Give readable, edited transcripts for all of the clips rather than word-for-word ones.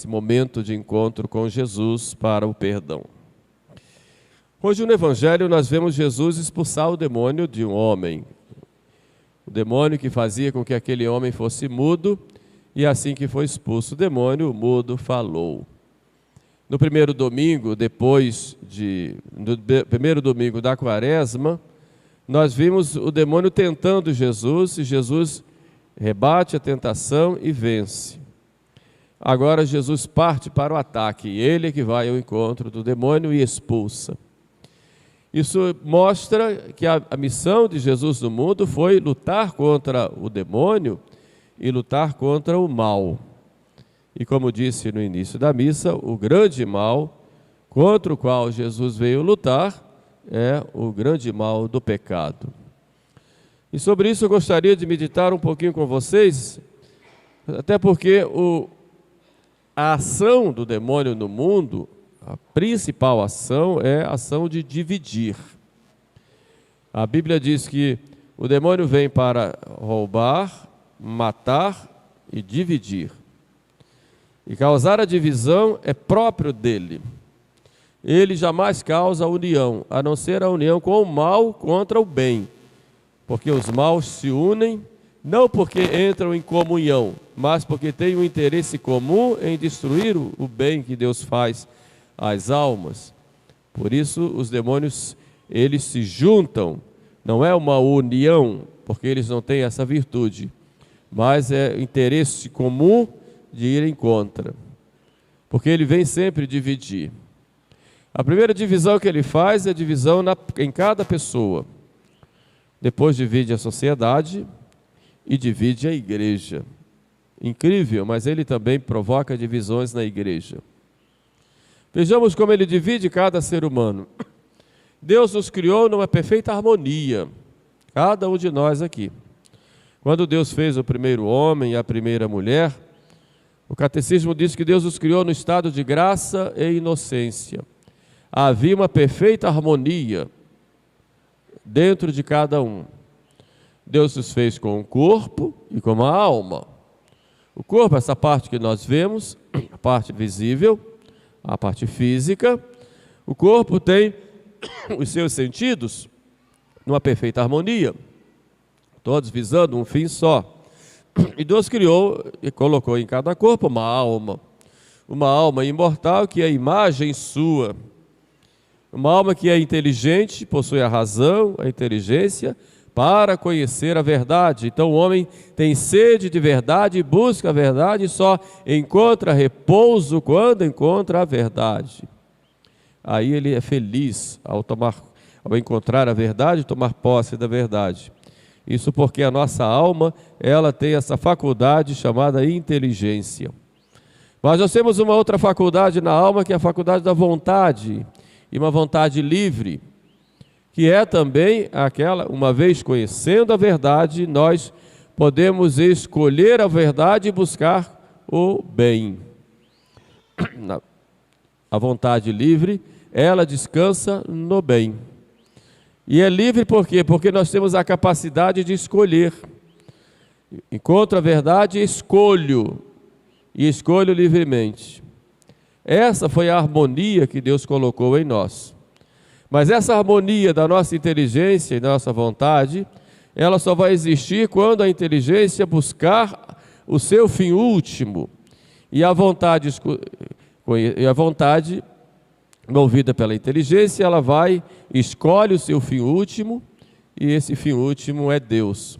esse momento de encontro com Jesus para o perdão. Hoje no Evangelho nós vemos Jesus expulsar o demônio de um homem. O demônio que fazia com que aquele homem fosse mudo, e assim que foi expulso o demônio, o mudo falou. No primeiro domingo, no primeiro domingo da Quaresma, nós vimos o demônio tentando Jesus, e Jesus rebate a tentação e vence. Agora Jesus parte para o ataque, e ele é que vai ao encontro do demônio e expulsa. Isso mostra que a missão de Jesus no mundo foi lutar contra o demônio e lutar contra o mal. E como disse no início da missa, o grande mal contra o qual Jesus veio lutar é o grande mal do pecado. E sobre isso eu gostaria de meditar um pouquinho com vocês, até porque a ação do demônio no mundo, a principal ação é a ação de dividir. A Bíblia diz que o demônio vem para roubar, matar e dividir. E causar a divisão é próprio dele. Ele jamais causa união, a não ser a união com o mal contra o bem. Porque os maus se unem, não porque entram em comunhão, mas porque têm um interesse comum em destruir o bem que Deus faz às almas. Por isso os demônios, eles se juntam, não é uma união, porque eles não têm essa virtude, mas é interesse comum de ir em contra, porque ele vem sempre dividir. A primeira divisão que ele faz é a divisão em cada pessoa, depois divide a sociedade e divide a igreja. Incrível, mas ele também provoca divisões na igreja. Vejamos como ele divide cada ser humano. Deus nos criou numa perfeita harmonia, cada um de nós aqui. Quando Deus fez o primeiro homem e a primeira mulher, o catecismo diz que Deus nos criou no estado de graça e inocência. Havia uma perfeita harmonia dentro de cada um. Deus nos fez com o corpo e com a alma. O corpo, essa parte que nós vemos, a parte visível, a parte física. O corpo tem os seus sentidos numa perfeita harmonia, todos visando um fim só. E Deus criou e colocou em cada corpo uma alma imortal que é a imagem sua, uma alma que é inteligente, possui a razão, a inteligência, para conhecer a verdade. Então o homem tem sede de verdade, busca a verdade e só encontra repouso quando encontra a verdade. Aí ele é feliz ao encontrar a verdade e tomar posse da verdade. Isso porque a nossa alma, ela tem essa faculdade chamada inteligência. Mas nós temos uma outra faculdade na alma, que é a faculdade da vontade, e uma vontade livre, que é também aquela, uma vez conhecendo a verdade, nós podemos escolher a verdade e buscar o bem. A vontade livre, ela descansa no bem. E é livre por quê? Porque nós temos a capacidade de escolher. Encontro a verdade e escolho livremente. Essa foi a harmonia que Deus colocou em nós. Mas essa harmonia da nossa inteligência e da nossa vontade, ela só vai existir quando a inteligência buscar o seu fim último. E a vontade movida pela inteligência, ela escolhe o seu fim último, e esse fim último é Deus.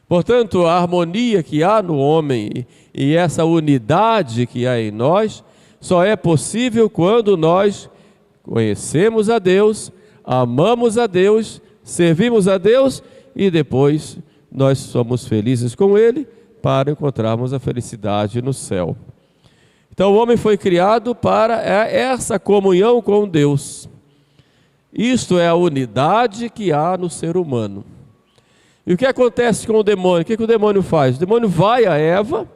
Portanto, a harmonia que há no homem e essa unidade que há em nós, só é possível quando nós conhecemos a Deus, amamos a Deus, servimos a Deus e depois nós somos felizes com Ele para encontrarmos a felicidade no céu. Então o homem foi criado para essa comunhão com Deus. Isto é a unidade que há no ser humano. E o que acontece com o demônio? O que o demônio faz? O demônio vai a Eva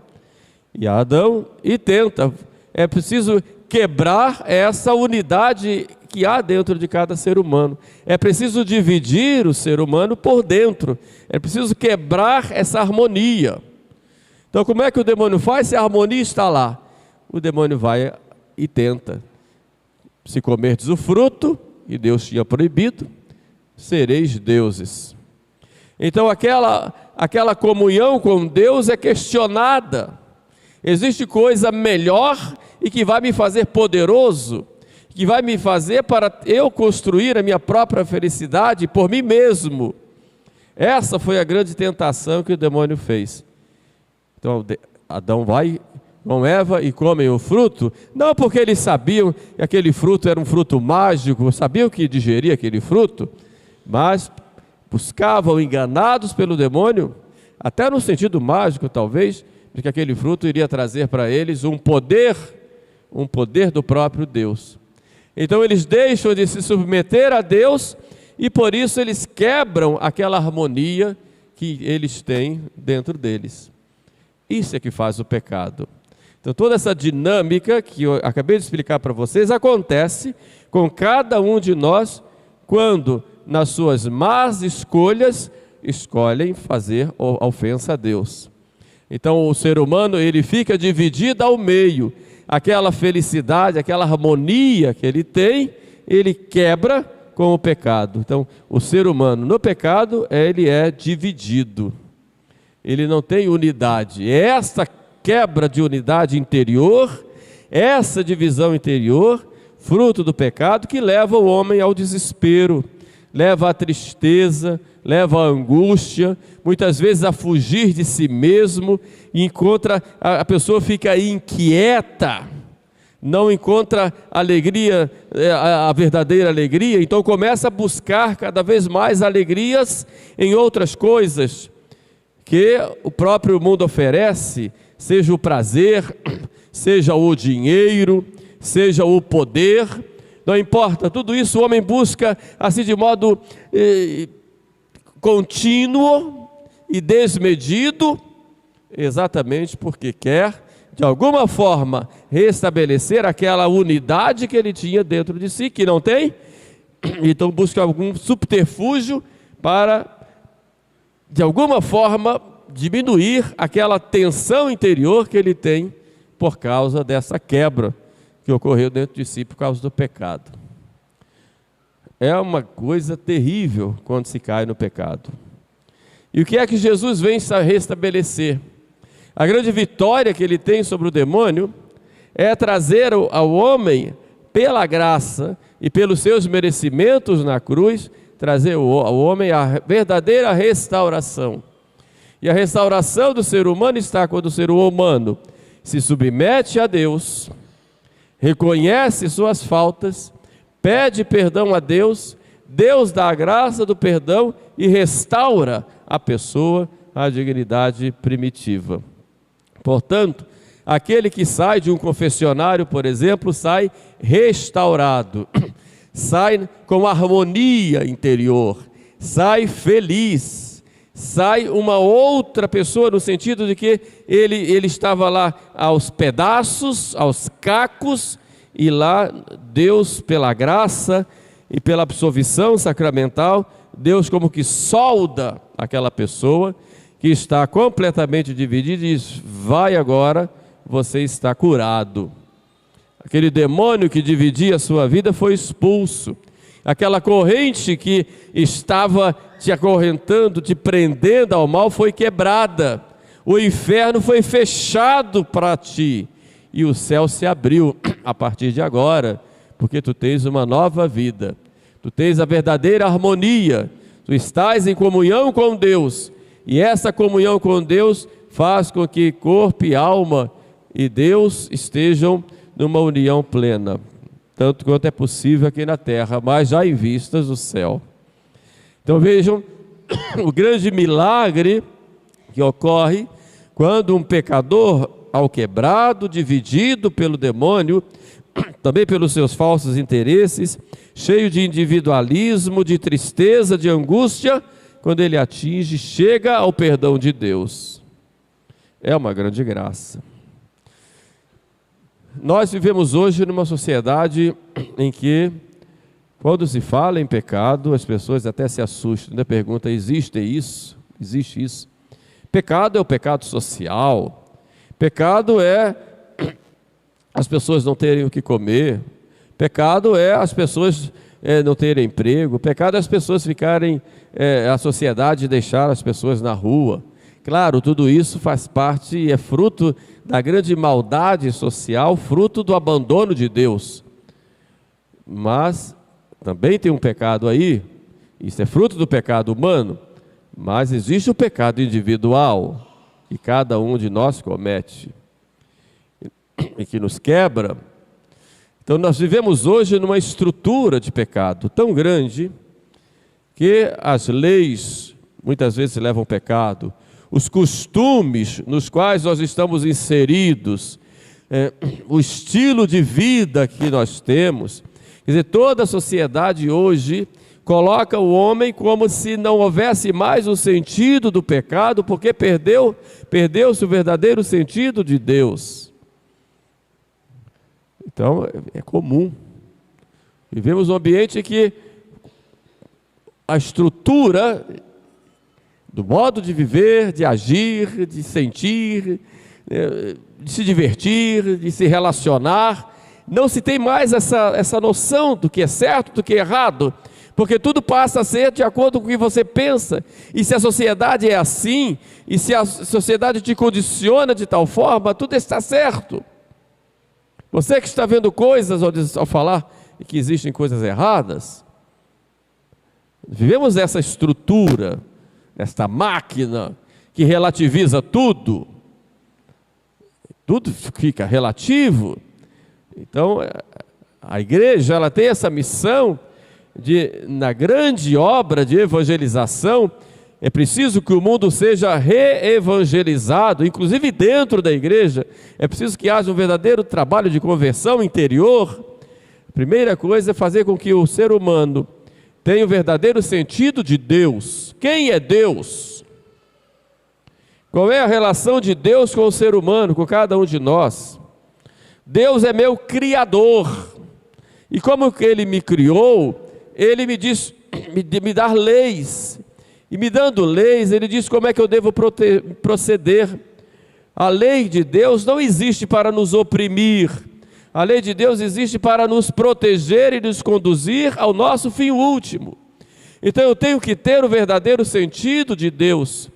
e a Adão e tenta. É preciso quebrar essa unidade que há dentro de cada ser humano. É preciso dividir o ser humano por dentro. É preciso quebrar essa harmonia. Então como é que o demônio faz se a harmonia está lá? o demônio vai e tenta. Se comerdes o fruto, e Deus tinha proibido, sereis deuses. Então aquela comunhão com Deus é questionada. Existe coisa melhor e que vai me fazer poderoso, que vai me fazer para eu construir a minha própria felicidade por mim mesmo. Essa foi a grande tentação que o demônio fez. Então Adão vai com Eva e comem o fruto, não porque eles sabiam que aquele fruto era um fruto mágico, sabiam que digeria aquele fruto, mas buscavam, enganados pelo demônio, até no sentido mágico talvez, de que aquele fruto iria trazer para eles um poder do próprio Deus. Então eles deixam de se submeter a Deus e por isso eles quebram aquela harmonia que eles têm dentro deles. Isso é que faz o pecado. Então toda essa dinâmica que eu acabei de explicar para vocês acontece com cada um de nós quando nas suas más escolhas escolhem fazer a ofensa a Deus. Então o ser humano ele fica dividido ao meio. Aquela felicidade, aquela harmonia que ele tem, ele quebra com o pecado. Então o ser humano no pecado ele é dividido. Ele não tem unidade. É esta quebra de unidade interior, essa divisão interior, fruto do pecado, que leva o homem ao desespero, leva à tristeza, leva à angústia, muitas vezes a fugir de si mesmo, e a pessoa fica inquieta, não encontra alegria, a verdadeira alegria, então começa a buscar cada vez mais alegrias em outras coisas que o próprio mundo oferece, seja o prazer, seja o dinheiro, seja o poder, não importa, tudo isso o homem busca assim de modo contínuo e desmedido, exatamente porque quer, de alguma forma, restabelecer aquela unidade que ele tinha dentro de si, que não tem, então busca algum subterfúgio para, de alguma forma, diminuir aquela tensão interior que ele tem por causa dessa quebra que ocorreu dentro de si por causa do pecado. É uma coisa terrível quando se cai no pecado. E o que é que Jesus vem restabelecer? A grande vitória que ele tem sobre o demônio é trazer ao homem, pela graça e pelos seus merecimentos na cruz, trazer ao homem a verdadeira restauração. E a restauração do ser humano está quando o ser humano se submete a Deus, reconhece suas faltas, pede perdão a Deus, Deus dá a graça do perdão e restaura a pessoa à dignidade primitiva. Portanto, aquele que sai de um confessionário, por exemplo, sai restaurado, sai com harmonia interior, sai feliz, sai uma outra pessoa no sentido de que ele estava lá aos pedaços, aos cacos, e lá Deus, pela graça e pela absolvição sacramental, Deus como que solda aquela pessoa que está completamente dividida e diz: vai agora, você está curado. Aquele demônio que dividia a sua vida foi expulso. Aquela corrente que estava te acorrentando, te prendendo ao mal, foi quebrada. O inferno foi fechado para ti. E o céu se abriu a partir de agora, porque tu tens uma nova vida. Tu tens a verdadeira harmonia. Tu estás em comunhão com Deus. E essa comunhão com Deus faz com que corpo e alma e Deus estejam numa união plena, tanto quanto é possível aqui na terra, mas já em vistas do céu. Então vejam o grande milagre que ocorre quando um pecador, ao quebrado, dividido pelo demônio, também pelos seus falsos interesses, cheio de individualismo, de tristeza, de angústia, quando ele atinge, chega ao perdão de Deus. É uma grande graça. Nós vivemos hoje numa sociedade em que, quando se fala em pecado, as pessoas até se assustam, né? Perguntam: existe isso? Existe isso? Pecado é o pecado social. Pecado é as pessoas não terem o que comer. Pecado é as pessoas não terem emprego. Pecado é as pessoas ficarem, a sociedade deixar as pessoas na rua. Claro, tudo isso faz parte e é fruto da grande maldade social, fruto do abandono de Deus. Mas também tem um pecado aí, isso é fruto do pecado humano, mas existe o pecado individual que cada um de nós comete e que nos quebra. Então nós vivemos hoje numa estrutura de pecado tão grande que as leis muitas vezes levam ao pecado, os costumes nos quais nós estamos inseridos, o estilo de vida que nós temos. Quer dizer, toda a sociedade hoje coloca o homem como se não houvesse mais o sentido do pecado, porque perdeu-se o verdadeiro sentido de Deus. Então, é comum. Vivemos um ambiente em que a estrutura do modo de viver, de agir, de sentir, de se divertir, de se relacionar, não se tem mais essa noção do que é certo, do que é errado, porque tudo passa a ser de acordo com o que você pensa. E se a sociedade é assim, e se a sociedade te condiciona de tal forma, tudo está certo. Você que está vendo coisas ao falar que existem coisas erradas, vivemos essa estrutura, esta máquina que relativiza tudo, tudo fica relativo. Então, a igreja ela tem essa missão na grande obra de evangelização. É preciso que o mundo seja reevangelizado, inclusive dentro da igreja. É preciso que haja um verdadeiro trabalho de conversão interior. A primeira coisa é fazer com que o ser humano tenha o verdadeiro sentido de Deus. Quem é Deus? Qual é a relação de Deus com o ser humano, com cada um de nós? Deus é meu Criador. E como que Ele me criou, Ele me diz, me dá leis. E me dando leis, Ele diz como é que eu devo proceder. A lei de Deus não existe para nos oprimir. A lei de Deus existe para nos proteger e nos conduzir ao nosso fim último. Então eu tenho que ter o verdadeiro sentido de Deus.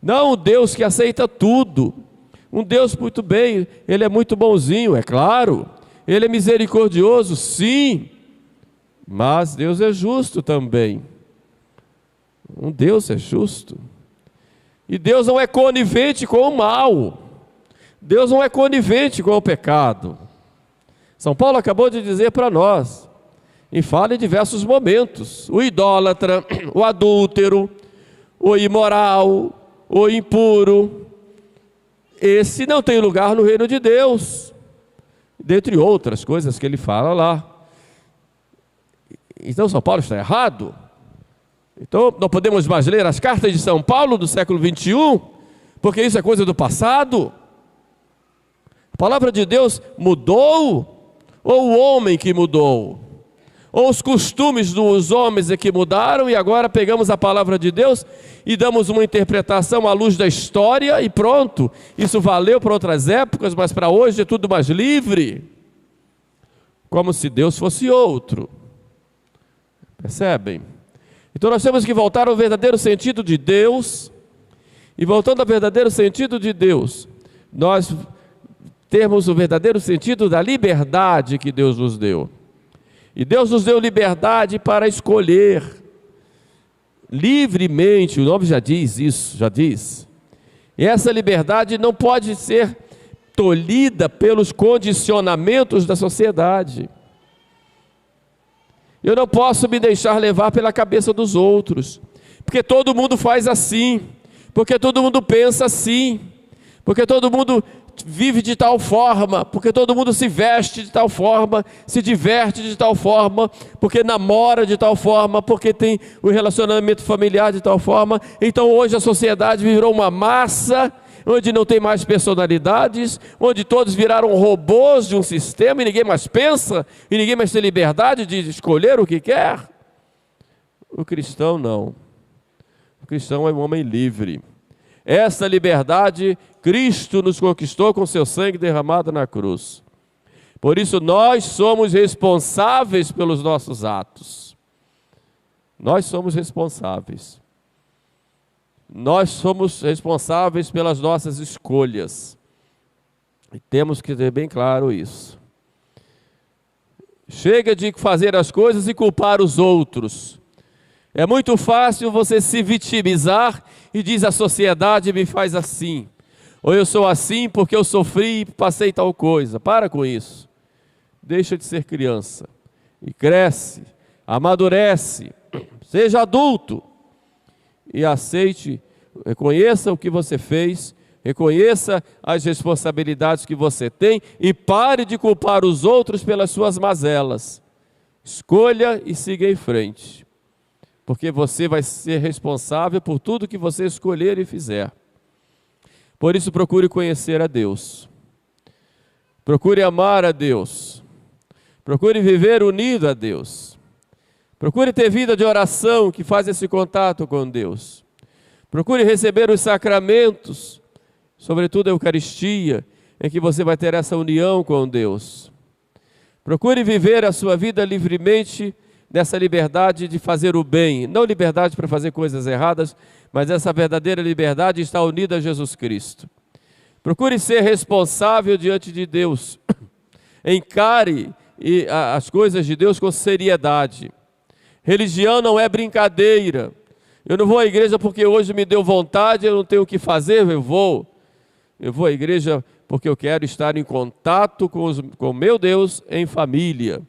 Não um Deus que aceita tudo. Um Deus muito bem, Ele é muito bonzinho, é claro. Ele é misericordioso, sim. Mas Deus é justo também. Um Deus é justo. E Deus não é conivente com o mal. Deus não é conivente com o pecado. São Paulo acabou de dizer para nós, e fala em diversos momentos, o idólatra, o adúltero, o imoral, o impuro, esse não tem lugar no reino de Deus, dentre outras coisas que ele fala lá. Então São Paulo está errado. Então não podemos mais ler as cartas de São Paulo do século 21, porque isso é coisa do passado. A palavra de Deus mudou, ou o homem que mudou? Ou os costumes dos homens é que mudaram e agora pegamos a palavra de Deus e damos uma interpretação à luz da história e pronto, isso valeu para outras épocas, mas para hoje é tudo mais livre, como se Deus fosse outro. Percebem? Então nós temos que voltar ao verdadeiro sentido de Deus, e voltando ao verdadeiro sentido de Deus, nós termos o verdadeiro sentido da liberdade que Deus nos deu. E Deus nos deu liberdade para escolher livremente, o nome já diz isso, já diz. E essa liberdade não pode ser tolhida pelos condicionamentos da sociedade. Eu não posso me deixar levar pela cabeça dos outros, porque todo mundo faz assim, porque todo mundo pensa assim, porque todo mundo vive de tal forma, porque todo mundo se veste de tal forma, se diverte de tal forma, porque namora de tal forma, porque tem o relacionamento familiar de tal forma. Então hoje a sociedade virou uma massa, onde não tem mais personalidades, onde todos viraram robôs de um sistema, e ninguém mais pensa, e ninguém mais tem liberdade de escolher o que quer. O cristão não. O cristão é um homem livre. Essa liberdade Cristo nos conquistou com seu sangue derramado na cruz. Por isso nós somos responsáveis pelos nossos atos. Nós somos responsáveis. Nós somos responsáveis pelas nossas escolhas. E temos que ter bem claro isso. Chega de fazer as coisas e culpar os outros. É muito fácil você se vitimizar e diz a sociedade me faz assim. Ou eu sou assim porque eu sofri e passei tal coisa. Para com isso. Deixa de ser criança. E cresce, amadurece, seja adulto. E aceite, reconheça o que você fez, reconheça as responsabilidades que você tem e pare de culpar os outros pelas suas mazelas. Escolha e siga em frente, porque você vai ser responsável por tudo que você escolher e fizer. Por isso procure conhecer a Deus, procure amar a Deus, procure viver unido a Deus, procure ter vida de oração que faz esse contato com Deus, procure receber os sacramentos, sobretudo a Eucaristia, em que você vai ter essa união com Deus. Procure viver a sua vida livremente, nessa liberdade de fazer o bem, não liberdade para fazer coisas erradas, mas essa verdadeira liberdade está unida a Jesus Cristo. Procure ser responsável diante de Deus. Encare as coisas de Deus com seriedade. Religião não é brincadeira. Eu não vou à igreja porque hoje me deu vontade, eu não tenho o que fazer, eu vou. Eu vou à igreja porque eu quero estar em contato com meu Deus em família.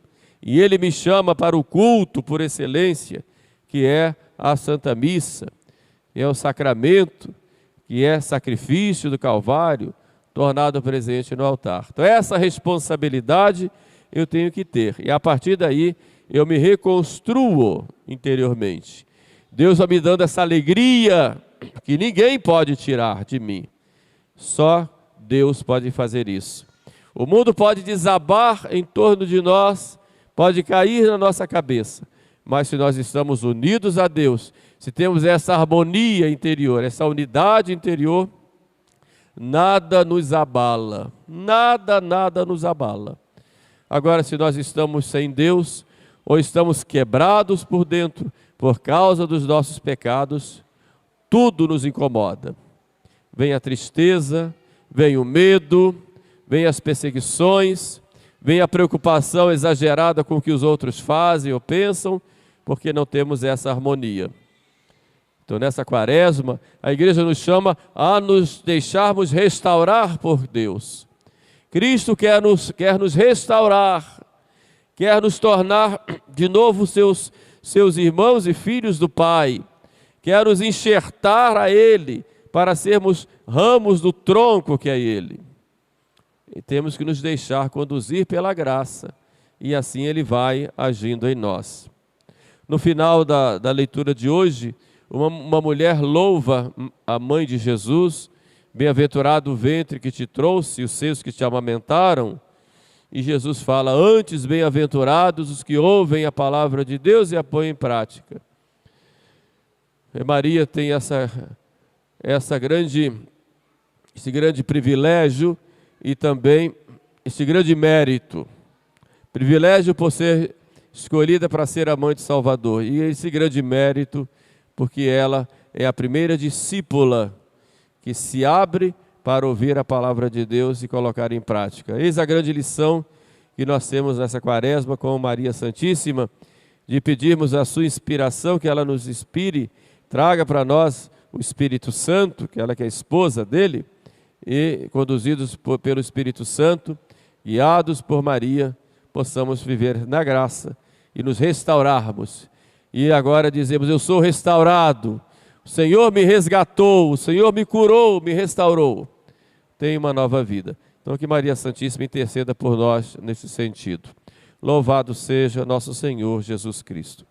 E Ele me chama para o culto por excelência, que é a Santa Missa, que é o sacramento, que é sacrifício do Calvário, tornado presente no altar. Então essa responsabilidade eu tenho que ter. E a partir daí eu me reconstruo interiormente. Deus vai me dando essa alegria que ninguém pode tirar de mim. Só Deus pode fazer isso. O mundo pode desabar em torno de nós, pode cair na nossa cabeça, mas se nós estamos unidos a Deus, se temos essa harmonia interior, essa unidade interior, nada nos abala, nada nos abala. Agora, se nós estamos sem Deus, ou estamos quebrados por dentro, por causa dos nossos pecados, tudo nos incomoda. Vem a tristeza, vem o medo, vem as perseguições, vem a preocupação exagerada com o que os outros fazem ou pensam, porque não temos essa harmonia. Então, nessa quaresma, a igreja nos chama a nos deixarmos restaurar por Deus. Cristo quer nos restaurar, quer nos tornar de novo seus irmãos e filhos do Pai, quer nos enxertar a Ele, para sermos ramos do tronco que é Ele. E temos que nos deixar conduzir pela graça, e assim Ele vai agindo em nós. No final da leitura de hoje, uma mulher louva a mãe de Jesus, bem-aventurado o ventre que te trouxe e os seios que te amamentaram, e Jesus fala, antes bem-aventurados os que ouvem a palavra de Deus e a põem em prática. E Maria tem esse grande privilégio e também esse grande mérito. Privilégio por ser escolhida para ser a mãe de Salvador. E esse grande mérito porque ela é a primeira discípula que se abre para ouvir a palavra de Deus e colocar em prática. Eis a grande lição que nós temos nessa quaresma com Maria Santíssima, de pedirmos a sua inspiração, que ela nos inspire, traga para nós o Espírito Santo, que ela que é a esposa dele, e conduzidos pelo Espírito Santo, guiados por Maria, possamos viver na graça e nos restaurarmos. E agora dizemos, eu sou restaurado, o Senhor me resgatou, o Senhor me curou, me restaurou. Tenho uma nova vida. Então que Maria Santíssima interceda por nós nesse sentido. Louvado seja nosso Senhor Jesus Cristo.